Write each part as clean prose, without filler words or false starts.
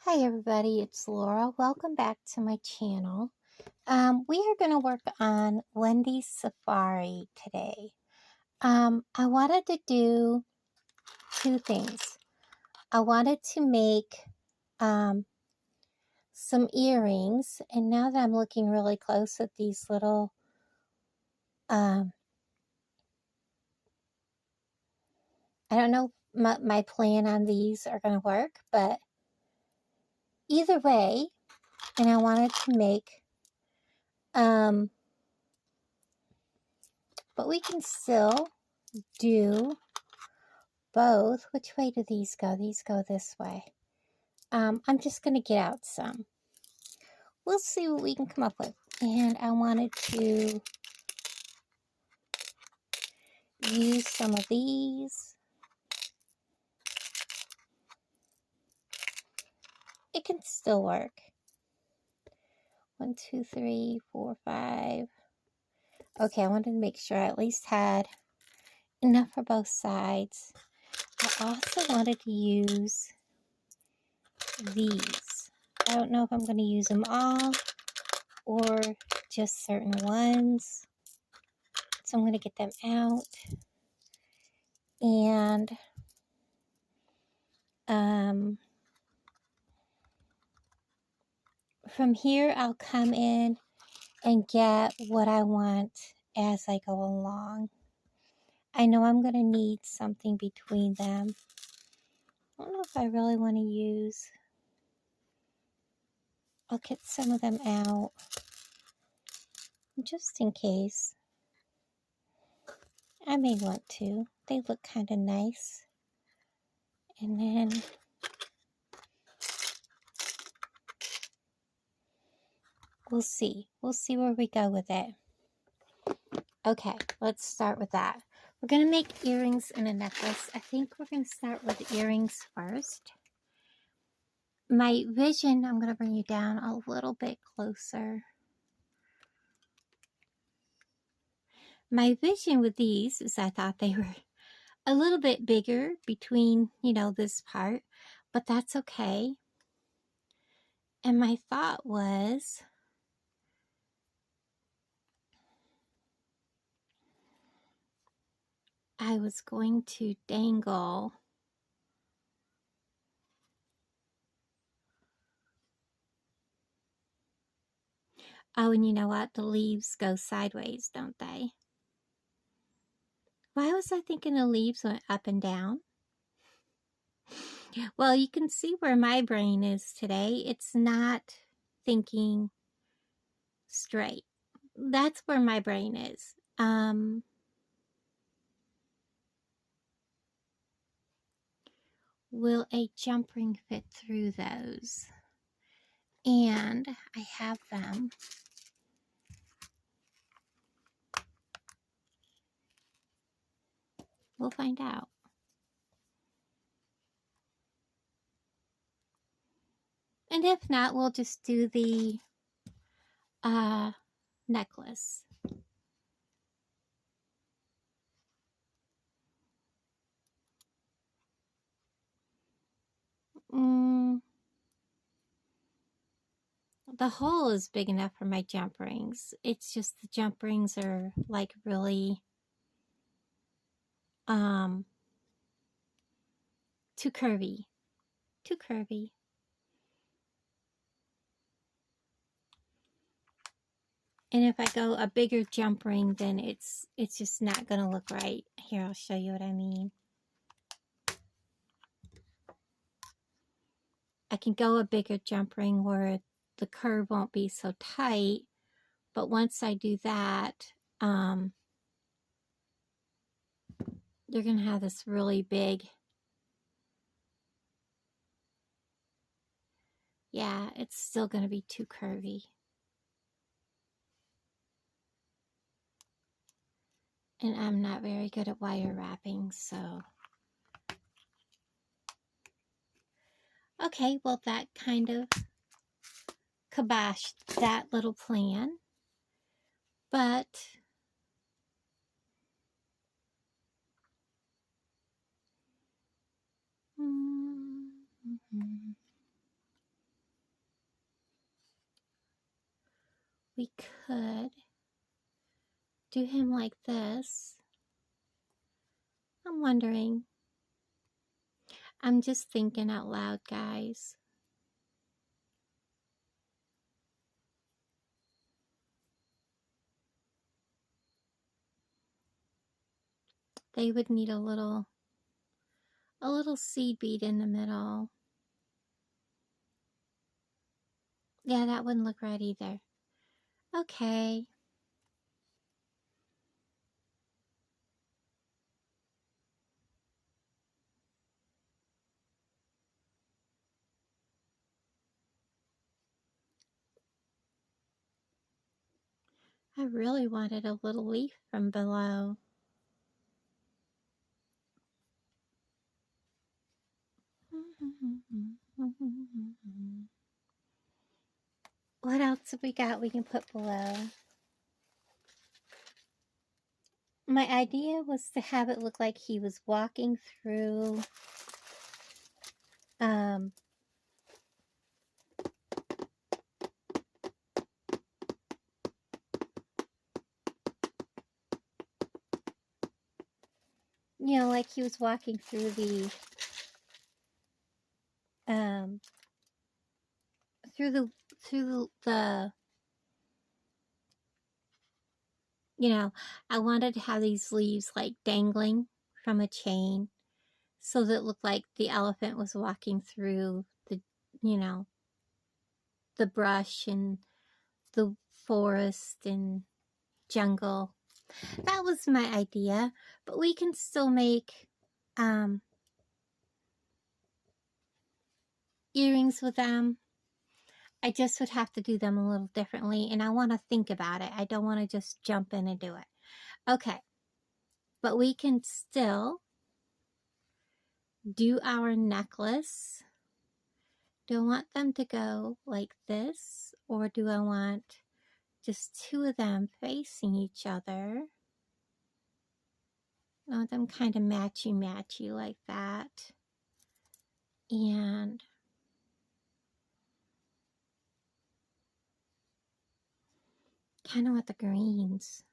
Hi everybody, it's Laura. Welcome back to my channel. We are going to work on Wendy's Safari today. I wanted to do two things. I wanted to make some earrings, and now that I'm looking really close at these little I don't know my plan on these are going to work, but either way, and I wanted to make but we can still do both. Which way do these go? These go this way. I'm just going to get out some. We'll see what we can come up with. And I wanted to use some of these. It can still work. 1, 2, 3, 4, 5. Okay, I wanted to make sure I at least had enough for both sides. I also wanted to use these. I don't know if I'm going to use them all or just certain ones. So I'm going to get them out. And from here I'll come in and get what I want as I go along. I know I'm going to need something between them. I don't know if I really want to use. I'll get some of them out just in case. I may want to. They look kind of nice. And then we'll see. We'll see where we go with it. Okay, let's start with that. We're going to make earrings and a necklace. I think we're going to start with earrings first. My vision, I'm going to bring you down a little bit closer. My vision with these is I thought they were a little bit bigger between, this part, but that's okay. And my thought was I was going to dangle oh, and you know what? The leaves go sideways, don't they? Why was I thinking the leaves went up and down? Well, you can see where my brain is today. It's not thinking straight. That's where my brain is. Will a jump ring fit through those? And I have them. We'll find out. And if not, we'll just do the necklace. The hole is big enough for my jump rings. It's just the jump rings are like really too curvy. Too curvy. And if I go a bigger jump ring, then it's just not going to look right. Here, I'll show you what I mean. I can go a bigger jump ring where the curve won't be so tight. But once I do that, you're going to have this really big. Yeah, it's still going to be too curvy. And I'm not very good at wire wrapping, so. Okay, well, that kind of kiboshed that little plan. But we could do him like this. I'm wondering. I'm just thinking out loud, guys. They would need a little seed bead in the middle. Yeah, that wouldn't look right either. Okay. I really wanted a little leaf from below. What else have we got we can put below? My idea was to have it look like he was walking through you know, like he was walking through the through the you know, I wanted to have these leaves like dangling from a chain so that it looked like the elephant was walking through the, you know, the brush and the forest and jungle. That was my idea, but we can still make earrings with them. I just would have to do them a little differently, and I want to think about it. I don't want to just jump in and do it. Okay, but we can still do our necklace. Do I want them to go like this, or do I want just two of them facing each other? I want them kind of matchy-matchy like that. And kind of with the greens.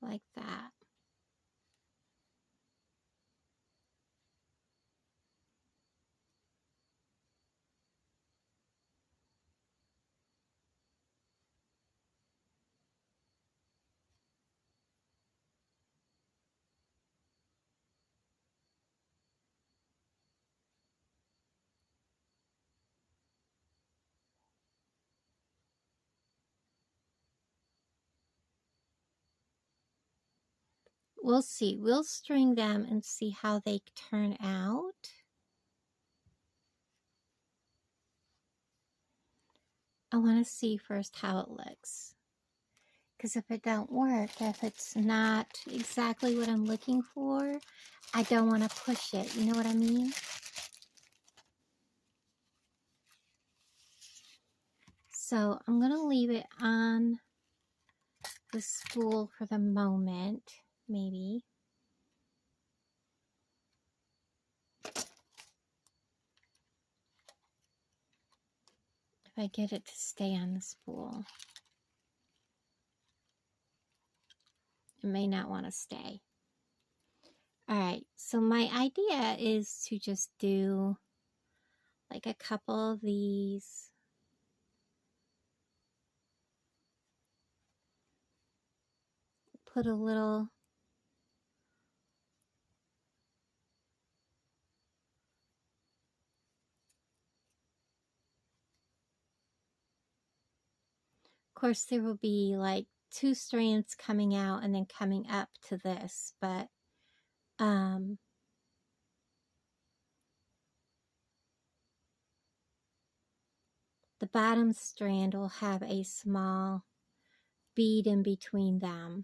Like that. We'll see. We'll string them and see how they turn out. I want to see first how it looks. Because if it don't work, if it's not exactly what I'm looking for, I don't want to push it. You know what I mean? So I'm going to leave it on the spool for the moment, maybe. If I get it to stay on the spool. It may not want to stay. Alright, so my idea is to just do like a couple of these. Put a little of course there will be like two strands coming out and then coming up to this, but um, the bottom strand will have a small bead in between them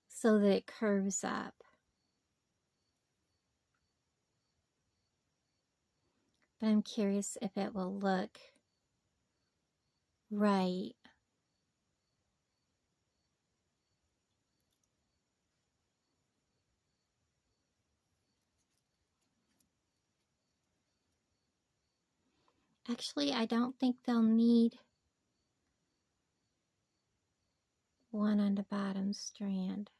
so that it curves up. But I'm curious if it will look right. Actually, I don't think they'll need one on the bottom strand.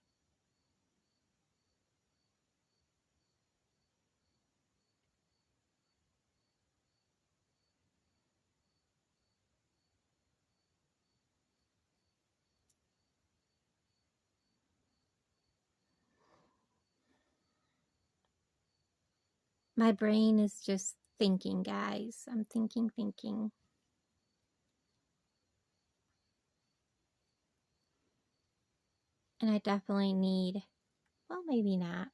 My brain is just thinking, guys. I'm thinking. And I definitely need, well, maybe not.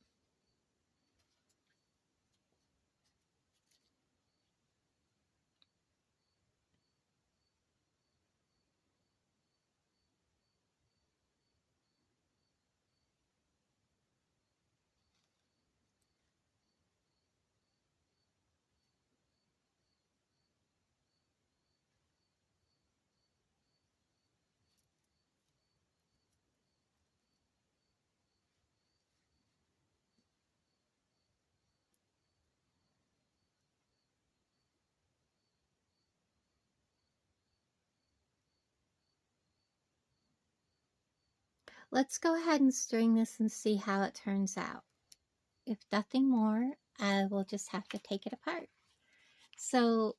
Let's go ahead and string this and see how it turns out. If nothing more, I will just have to take it apart. So,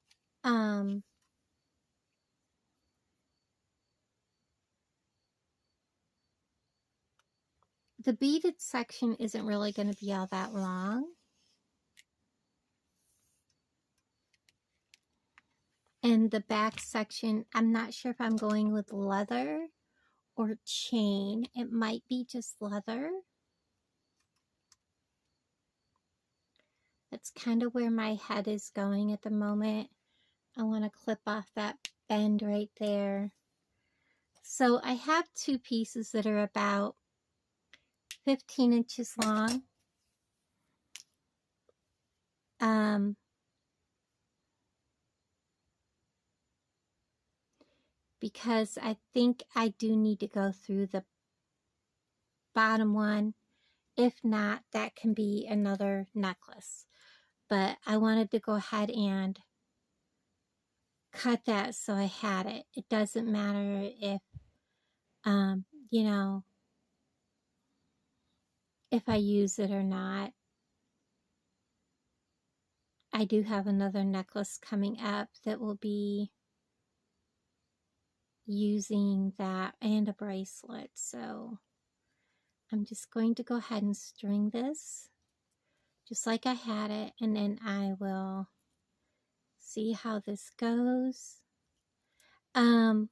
the beaded section isn't really going to be all that long. And the back section, I'm not sure if I'm going with leather or chain. It might be just leather. That's kind of where my head is going at the moment. I want to clip off that bend right there. So I have two pieces that are about 15 inches long. Because I think I do need to go through the bottom one. If not, that can be another necklace. But I wanted to go ahead and cut that so I had it. It doesn't matter if, you know, if I use it or not. I do have another necklace coming up that will be using that, and a bracelet. So I'm just going to go ahead and string this just like I had it, and then I will see how this goes. I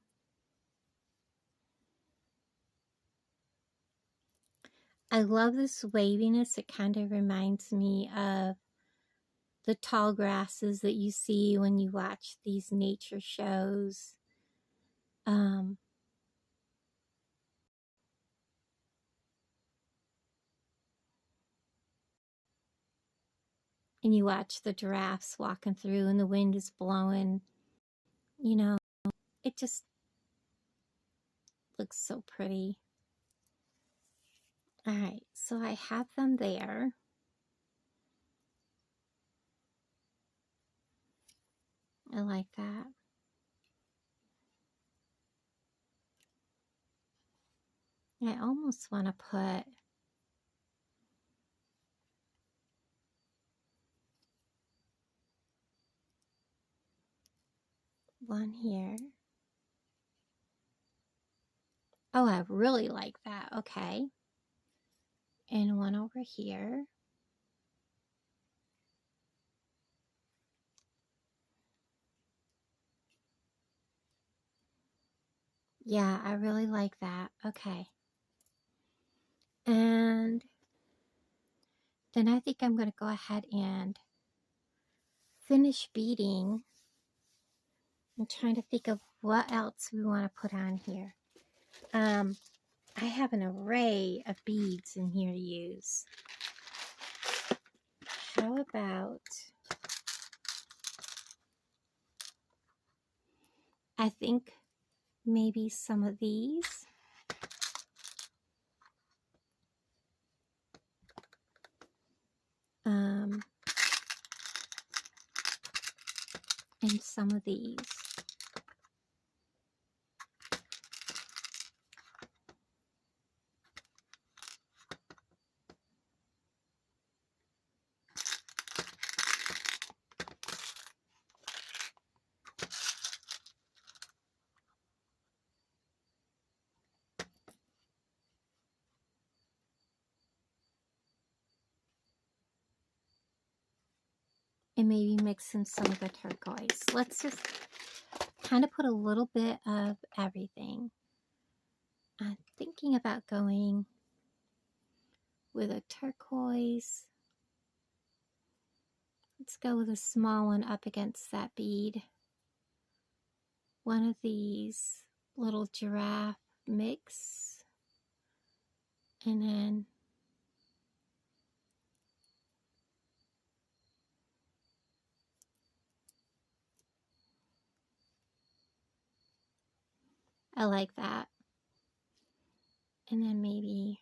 love this waviness. It kind of reminds me of the tall grasses that you see when you watch these nature shows. And you watch the giraffes walking through and the wind is blowing. You know, it just looks so pretty. All right, so I have them there. I like that. I almost want to put one here. Oh, I really like that. Okay. And one over here. Yeah, I really like that. Okay. And then I think I'm going to go ahead and finish beading. I'm trying to think of what else we want to put on here. I have an array of beads in here to use. How about, I think maybe some of these. And some of these. And maybe mix in some of the turquoise. Let's just kind of put a little bit of everything. I'm thinking about going with a turquoise. Let's go with a small one up against that bead. One of these little giraffe mix. And then I like that. And then maybe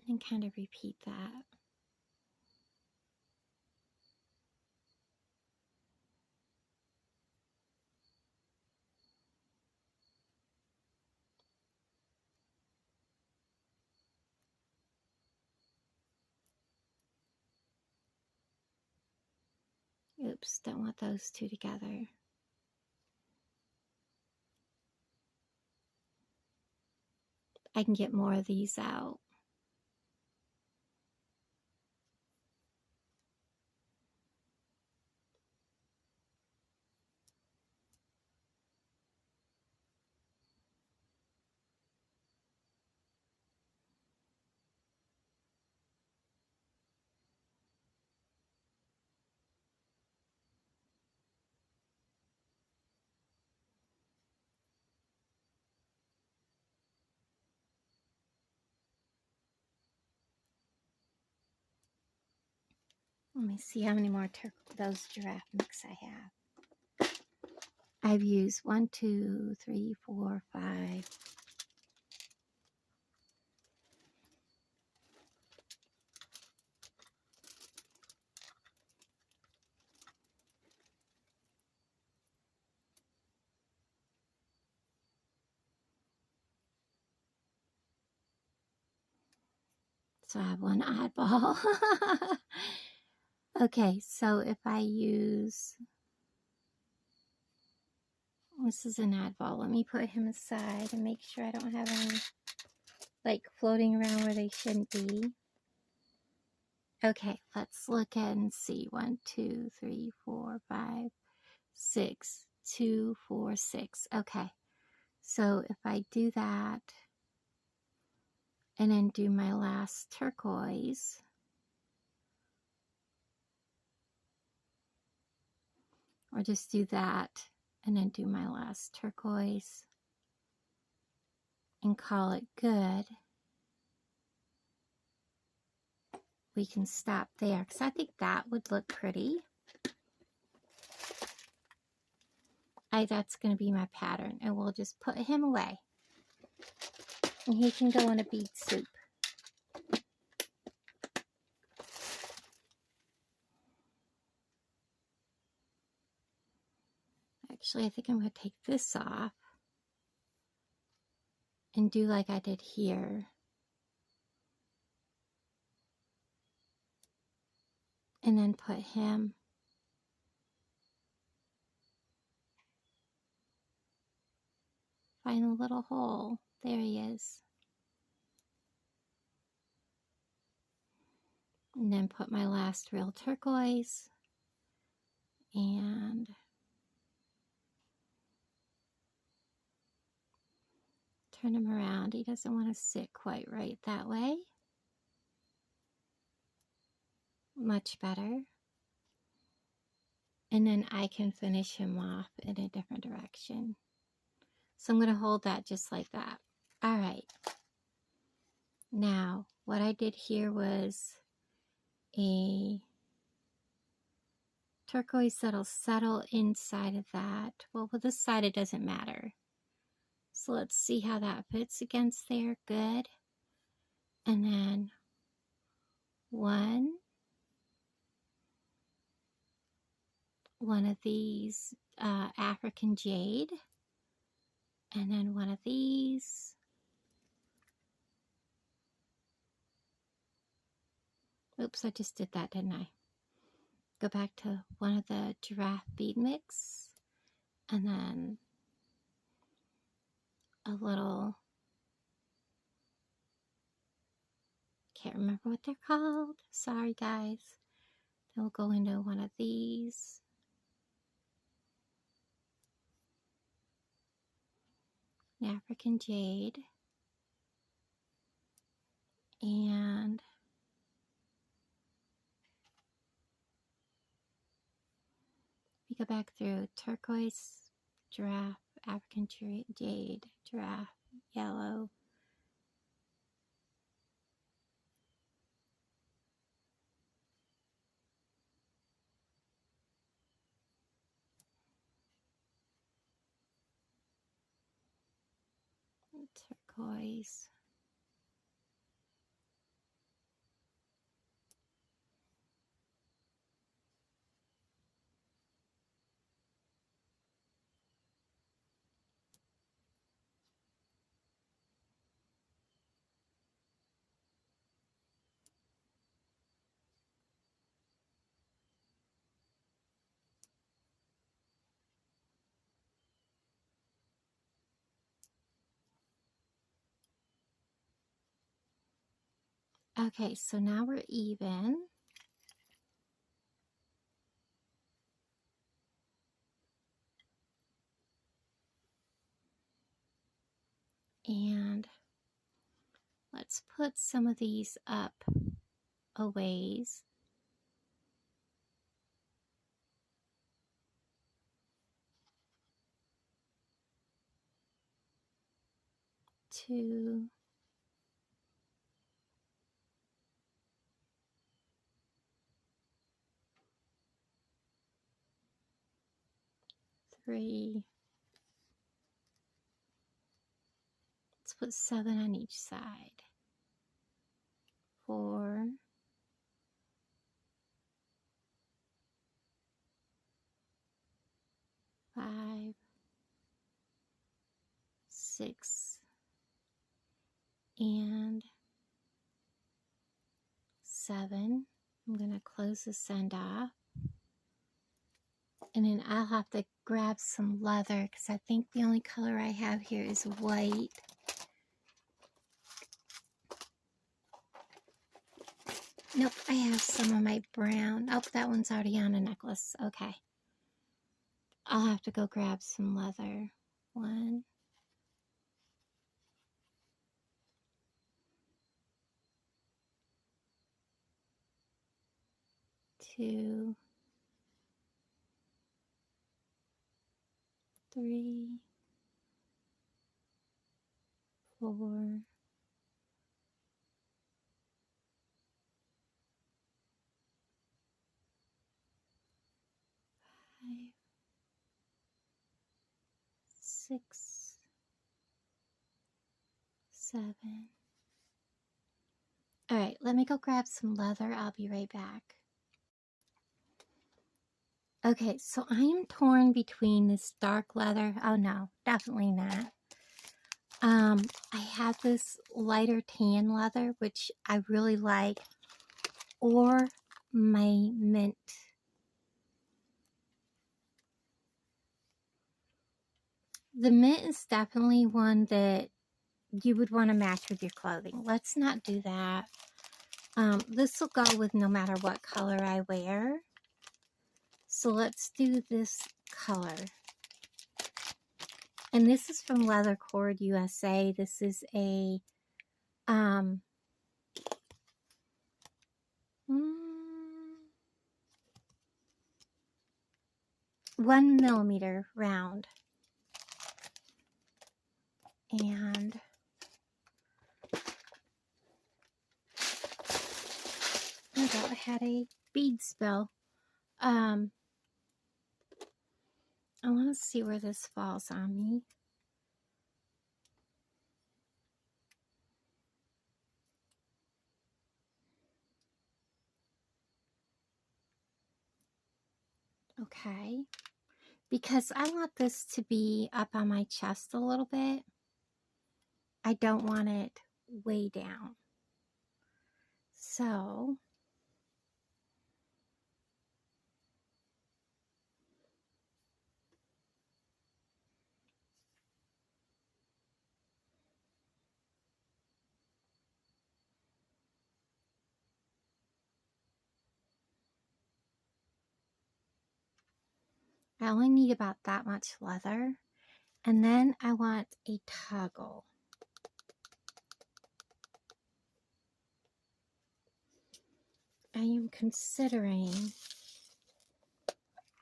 and kind of repeat that. Oops, don't want those two together. I can get more of these out. Let me see how many more those giraffe mix I have. I've used 1, 2, 3, 4, 5. So I have one oddball. Okay, so if I use, this is an oddball. Let me put him aside and make sure I don't have any like floating around where they shouldn't be. Okay, let's look and see. 1, 2, 3, 4, 5, 6, 2, 4, 6. Okay, so if I do that and then do my last turquoise, or just do that and then do my last turquoise and call it good, we can stop there because I think that would look pretty. That's going to be my pattern, and we'll just put him away and he can go in a bead soup. Actually, I think I'm going to take this off and do like I did here. And then put him find a little hole. There he is. And then put my last real turquoise. And turn him around. He doesn't want to sit quite right that way. Much better. And then I can finish him off in a different direction. So I'm going to hold that just like that. All right. Now, what I did here was a turquoise that'll settle inside of that. Well, with this side, it doesn't matter. So let's see how that fits against there. Good. And then one of these African jade. And then one of these. Oops, I just did that, didn't I? Go back to one of the giraffe bead mix. And then a little, can't remember what they're called. Sorry, guys. Then we'll go into one of these. An African jade. And we go back through turquoise, giraffe, African jade, giraffe, yellow, turquoise. Okay, so now we're even. And let's put some of these up a ways. Two, three. Let's put 7 on each side. 4, 5, 6, and 7. I'm going to close this end off. And then I'll have to grab some leather because I think the only color I have here is white. Nope, I have some of my brown. Oh, that one's already on a necklace. Okay. I'll have to go grab some leather. 1, 2, 3, 4, 5, 6, 7. All right, let me go grab some leather. I'll be right back. Okay, so I am torn between this dark leather. Oh no, definitely not. I have this lighter tan leather, which I really like, or my mint. The mint is definitely one that you would want to match with your clothing. Let's not do that. This will go with no matter what color I wear. So let's do this color. And this is from Leather Cord USA. This is a 1mm round. And I thought I had a bead spell. I want to see where this falls on me. Okay. Because I want this to be up on my chest a little bit. I don't want it way down. So I only need about that much leather. And then I want a toggle. I am considering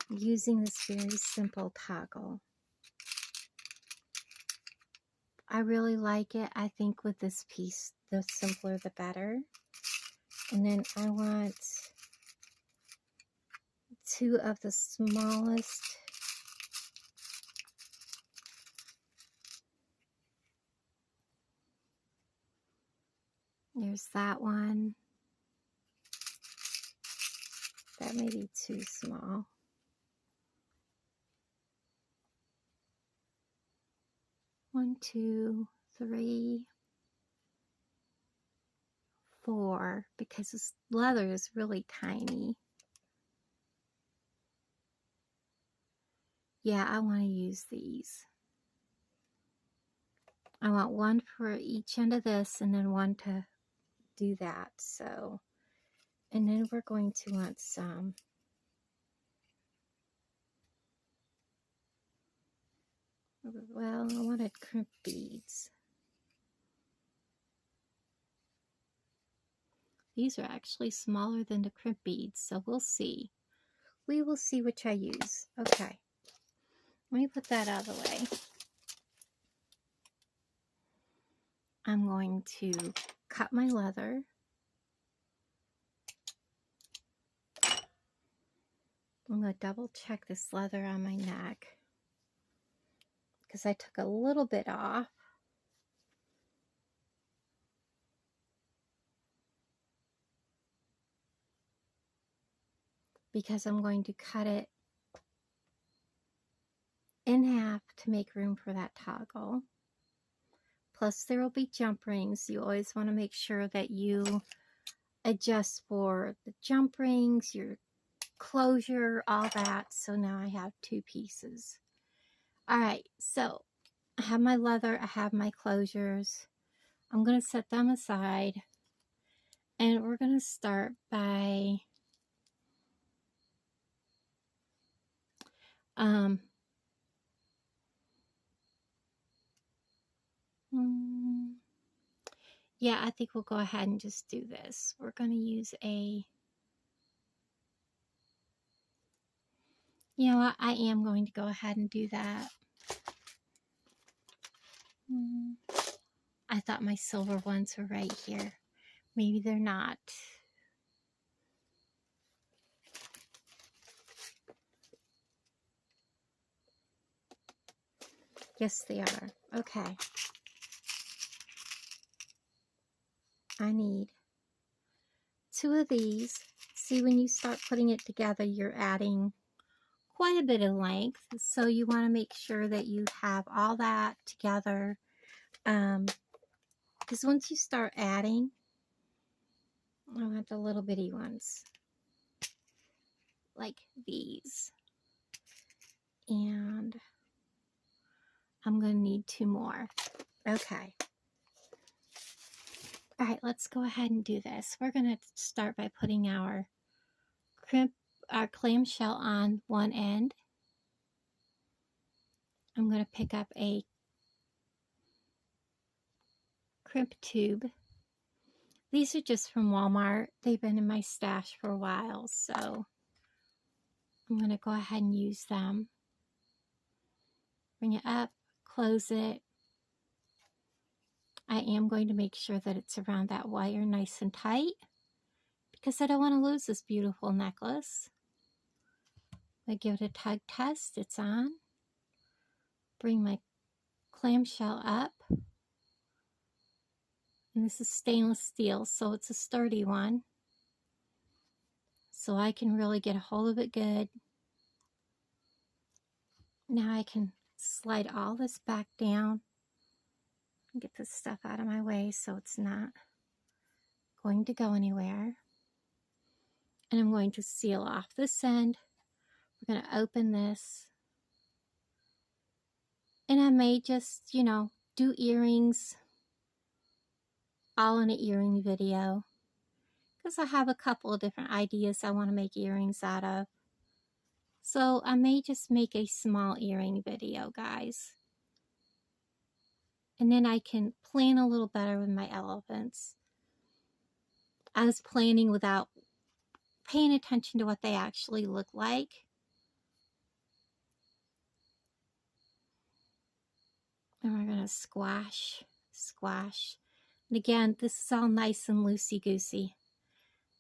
using this very simple toggle. I really like it. I think with this piece, the simpler the better. And then I want 2 of the smallest there's that one. That may be too small. One, 2, 3, 4, because this leather is really tiny. Yeah, I want to use these. I want one for each end of this and then one to do that. So, and then we're going to want some well, I wanted crimp beads. These are actually smaller than the crimp beads, so we'll see. We will see which I use. Okay, let me put that out of the way. I'm going to cut my leather. I'm going to double check this leather on my neck because I took a little bit off. Because I'm going to cut it in half to make room for that toggle. Plus there will be jump rings. You always want to make sure that you adjust for the jump rings, your closure, all that. So now I have 2 pieces. All right, so I have my leather, I have my closures. I'm going to set them aside and we're going to start by yeah, I think we'll go ahead and just do this. We're going to use a, you know what, I am going to go ahead and do that. I thought my silver ones were right here. Maybe they're not. Yes, they are. Okay. I need 2 of these. See, when you start putting it together, you're adding quite a bit of length. So you want to make sure that you have all that together. Because once you start adding, I want the little bitty ones. Like these. And I'm going to need 2 more. Okay. All right, let's go ahead and do this. We're going to start by putting our clamshell on one end. I'm going to pick up a crimp tube. These are just from Walmart. They've been in my stash for a while, so I'm going to go ahead and use them. Bring it up, close it. I am going to make sure that it's around that wire nice and tight because I don't want to lose this beautiful necklace. I give it a tug test. It's on. Bring my clamshell up. And this is stainless steel, so it's a sturdy one. So I can really get a hold of it good. Now I can slide all this back down and get this stuff out of my way so it's not going to go anywhere. And I'm going to seal off this end. We're going to open this. And I may just, you know, do earrings all in an earring video. Because I have a couple of different ideas I want to make earrings out of. So I may just make a small earring video, guys. And then I can plan a little better with my elephants. I was planning without paying attention to what they actually look like. And we're going to squash, squash. And again, this is all nice and loosey-goosey.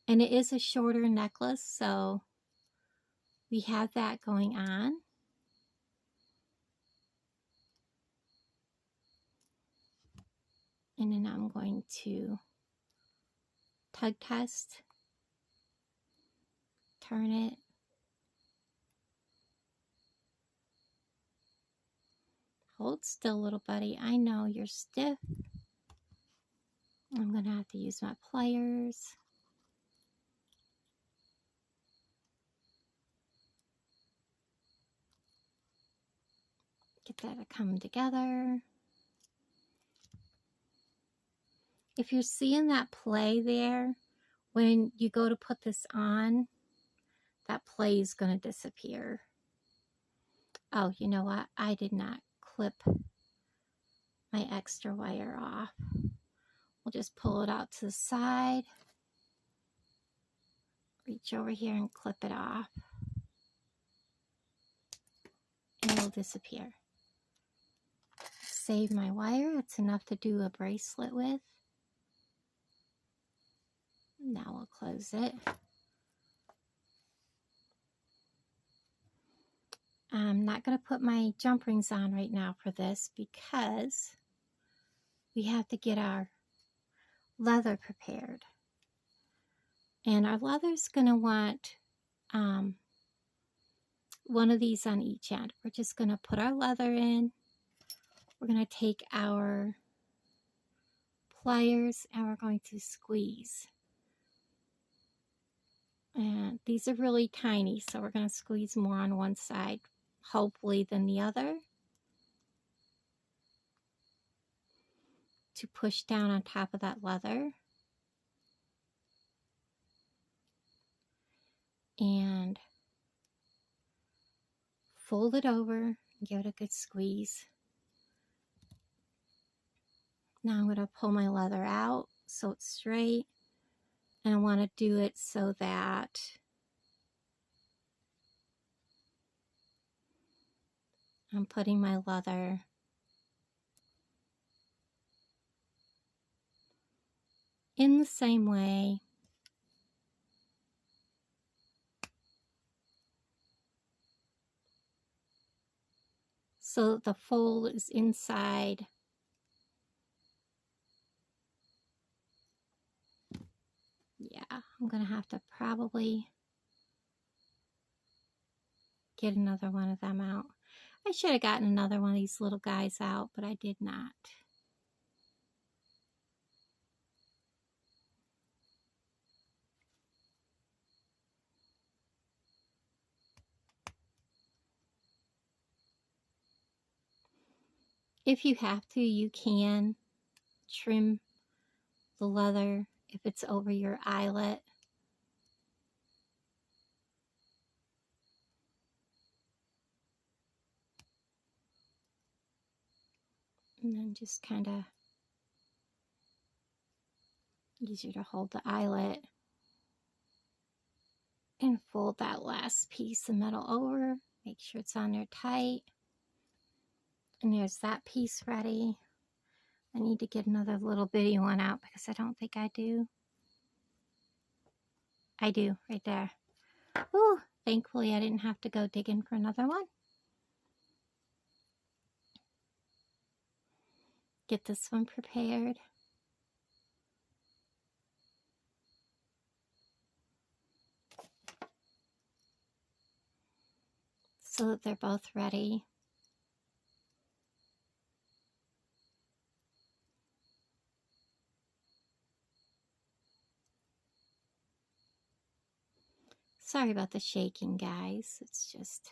And it is a shorter necklace, so we have that going on. And then I'm going to tug test, turn it, hold still, little buddy. I know you're stiff. I'm going to have to use my pliers. Get that to come together. If you're seeing that play there, when you go to put this on, that play is going to disappear. Oh, you know what? I did not clip my extra wire off. We'll just pull it out to the side. Reach over here and clip it off. And it'll disappear. Save my wire. It's enough to do a bracelet with. Now we'll close it. I'm not going to put my jump rings on right now for this because we have to get our leather prepared. And our leather's going to want one of these on each end. We're just going to put our leather in. We're going to take our pliers and we're going to squeeze. And these are really tiny, so we're going to squeeze more on one side, hopefully, than the other, to push down on top of that leather. And fold it over and give it a good squeeze. Now I'm going to pull my leather out so it's straight. And I want to do it so that I'm putting my leather in the same way. So the fold is inside. Yeah, I'm going to have to probably get another one of them out. I should have gotten another one of these little guys out, but I did not. If you have to, you can trim the leather if it's over your eyelet. And then just kind of easier to hold the eyelet. And fold that last piece of metal over. Make sure it's on there tight. And there's that piece ready. I need to get another little bitty one out because I don't think I do. I do, right there. Ooh, thankfully I didn't have to go digging for another one. Get this one prepared. So that they're both ready. Sorry about the shaking, guys. It's just...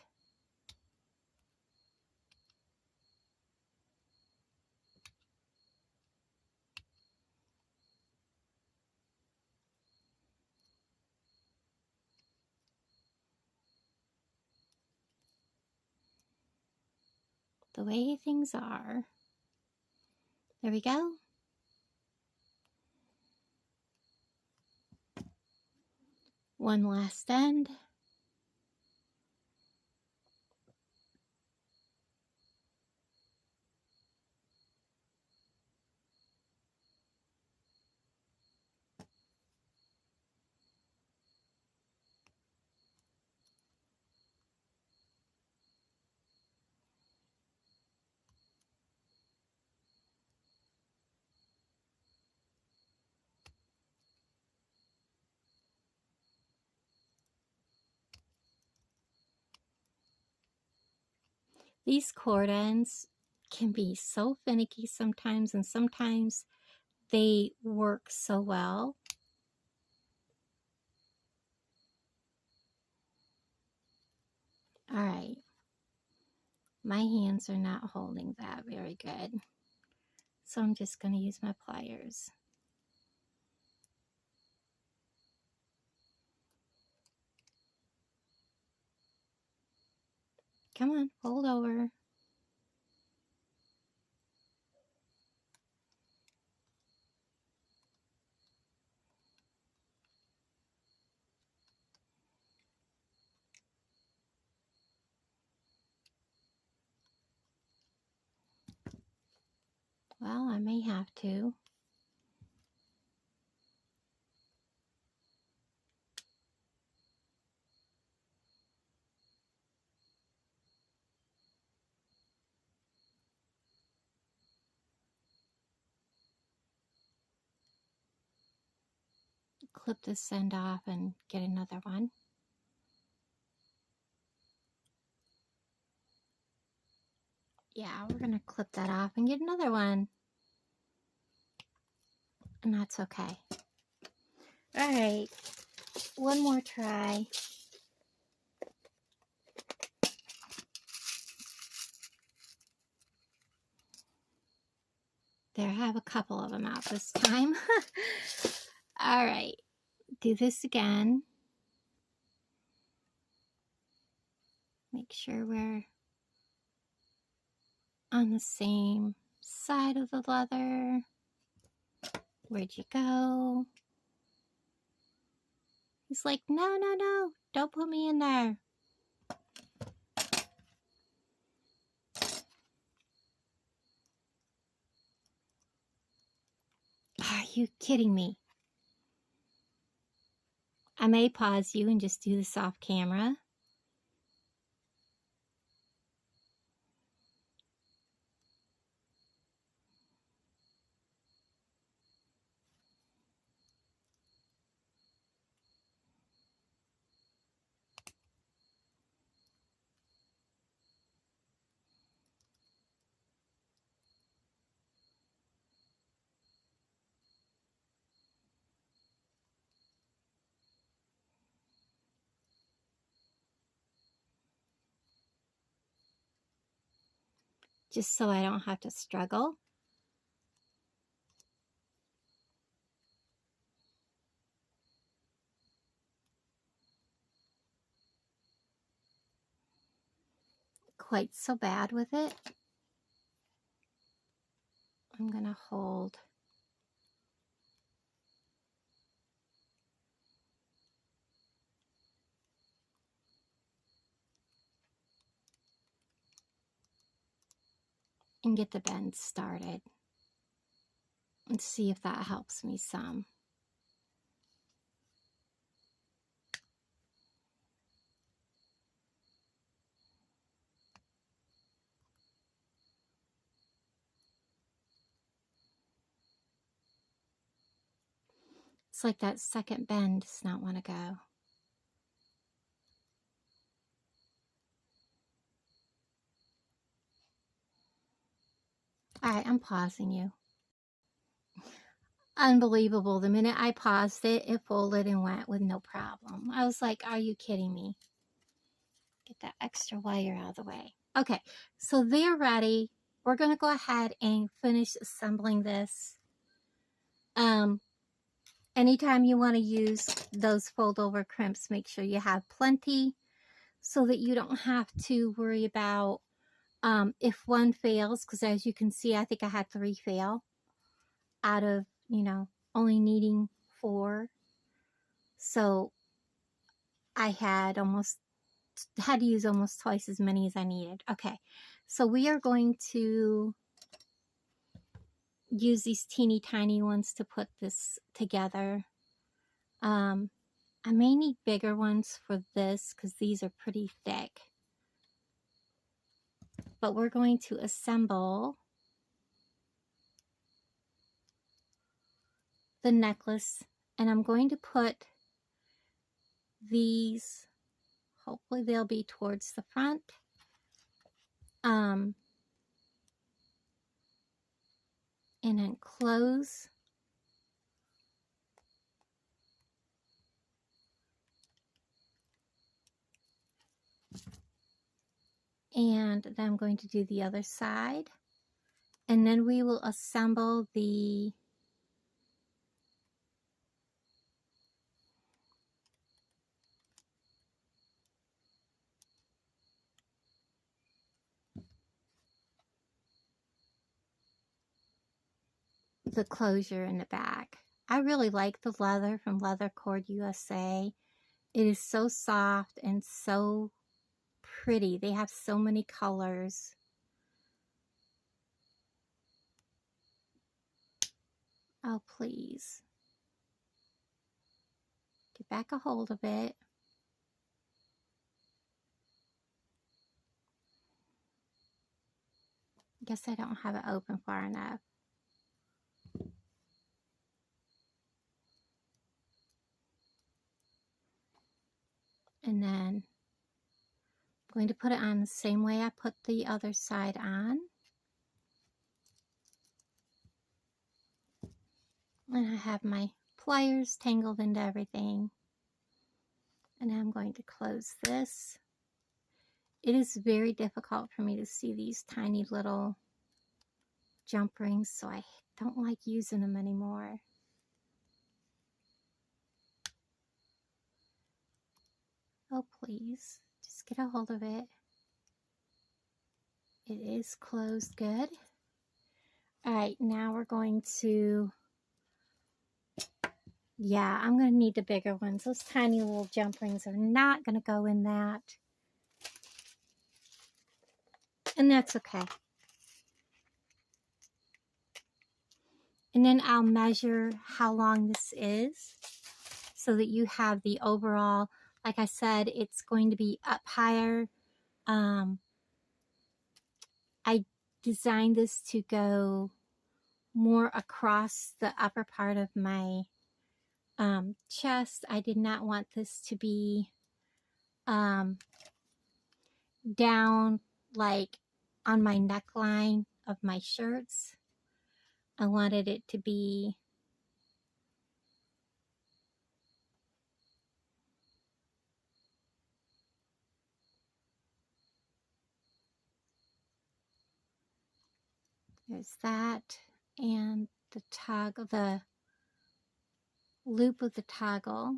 the way things are. There we go. One last end. These cord ends can be so finicky sometimes, and sometimes they work so well. All right. My hands are not holding that very good. So I'm just going to use my pliers. Come on, fold over. Well, I may have to. Clip this end off and get another one. Yeah, we're going to clip that off and get another one. And that's okay. All right, one more try. There, I have a couple of them out this time. All right, do this again. Make sure we're on the same side of the leather. Where'd you go? He's like, no, no, no, don't put me in there. Are you kidding me? I may pause you and just do this off camera. just so I don't have to struggle. Quite so bad with it. I'm going to hold and get the bend started and see if that helps me some. It's like that second bend does not want to go. All right, I'm pausing you. Unbelievable. The minute I paused it, it folded and went with no problem. I was like, are you kidding me? Get that extra wire out of the way. Okay, so they're ready. We're going to go ahead and finish assembling this. Anytime you want to use those fold over crimps, make sure you have plenty so that you don't have to worry about if one fails, because as you can see, I think I had 3 fail out of, only needing 4. So I had to use almost twice as many as I needed. Okay, so we are going to use these teeny tiny ones to put this together. I may need bigger ones for this because these are pretty thick. But we're going to assemble the necklace, and I'm going to put these, hopefully they'll be towards the front. And then close. And then I'm going to do the other side. And then we will assemble the closure in the back. I really like the leather from Leather Cord USA. It is so soft and so pretty. They have so many colors. Oh, please. Get back a hold of it. Guess I don't have it open far enough. And then I'm going to put it on the same way I put the other side on. And I have my pliers tangled into everything. And I'm going to close this. It is very difficult for me to see these tiny little jump rings, so I don't like using them anymore. Oh, please, just get a hold of it. It is closed good. All right, now we're going to, yeah, I'm going to need the bigger ones. Those tiny little jump rings are not going to go in that. And that's okay. And then I'll measure how long this is so that you have the overall, like I said, it's going to be up higher. I designed this to go more across the upper part of my chest. I did not want this to be down like on my neckline of my shirts. I wanted it to be There's that, and the toggle, the loop of the toggle.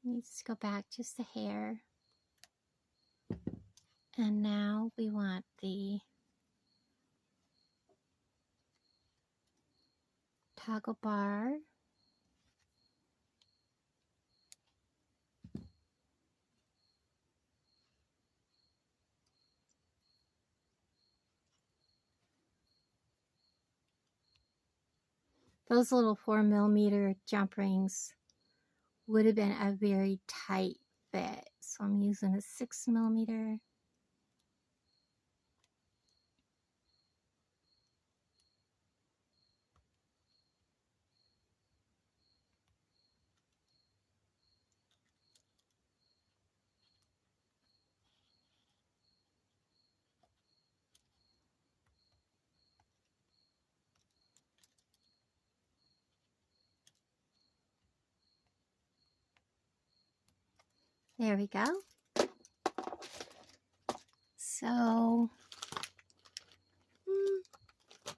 Needs to go back just a hair. And now we want the toggle bar. Those little 4mm jump rings would have been a very tight fit. So I'm using a 6mm. There we go. So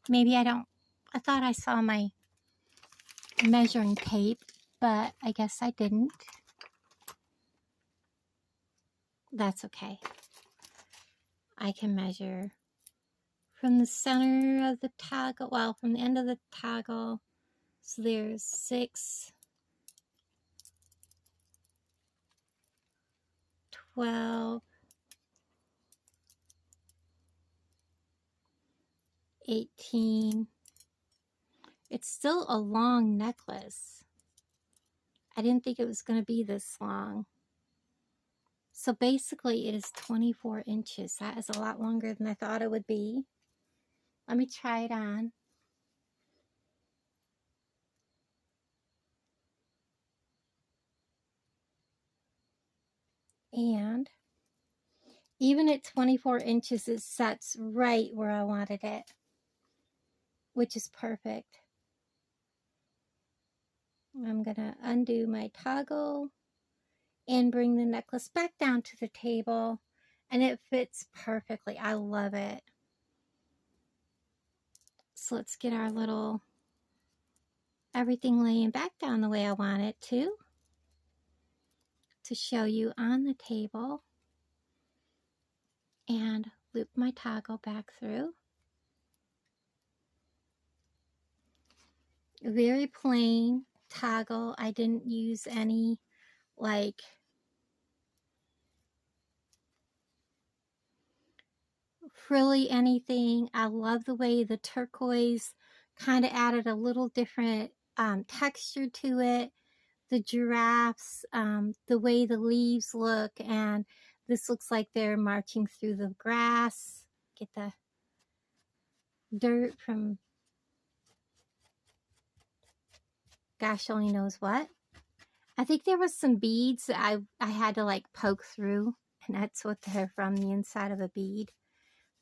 maybe I thought I saw my measuring tape, but I guess I didn't. That's okay. I can measure from the center of the toggle, well, from the end of the toggle. So there's 6, 12, 18. It's still a long necklace. I didn't think it was going to be this long. So basically it is 24 inches. That is a lot longer than I thought it would be. Let me try it on. And even at 24 inches, it sets right where I wanted it, which is perfect. I'm going to undo my toggle and bring the necklace back down to the table, and it fits perfectly. I love it. So let's get our little everything laying back down the way I want it to show you on the table, and loop my toggle back through. Very plain toggle. I didn't use any like frilly anything. I love the way the turquoise kind of added a little different texture to it. The giraffes, the way the leaves look, and this looks like they're marching through the grass. Get the dirt from gosh only knows what. I think there was some beads that I had to like poke through, and that's what they're from, the inside of a bead,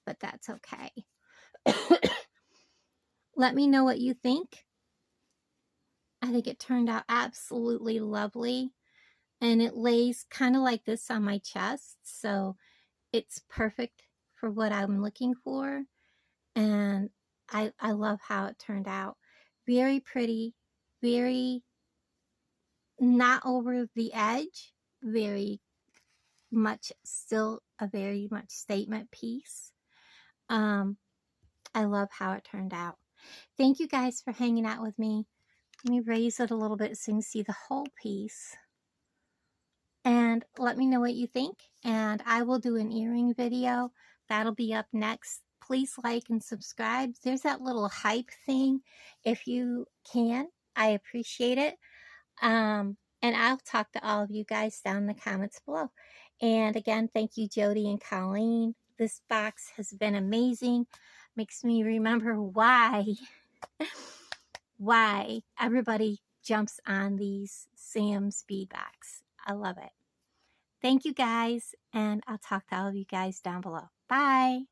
but that's okay. Let me know what you think. I think it turned out absolutely lovely, and it lays kind of like this on my chest, so it's perfect for what I'm looking for, and I love how it turned out. Very pretty, very not over the edge, very much still a very much statement piece. I love how it turned out. Thank you guys for hanging out with me. Let me raise it a little bit so you can see the whole piece. And let me know what you think. And I will do an earring video. That'll be up next. Please like and subscribe. There's that little hype thing. If you can, I appreciate it. And I'll talk to all of you guys down in the comments below. And again, thank you, Jody and Colleen. This box has been amazing. Makes me remember why everybody jumps on these Sam's bead box. I love it. Thank you guys, and I'll talk to all of you guys down below. Bye.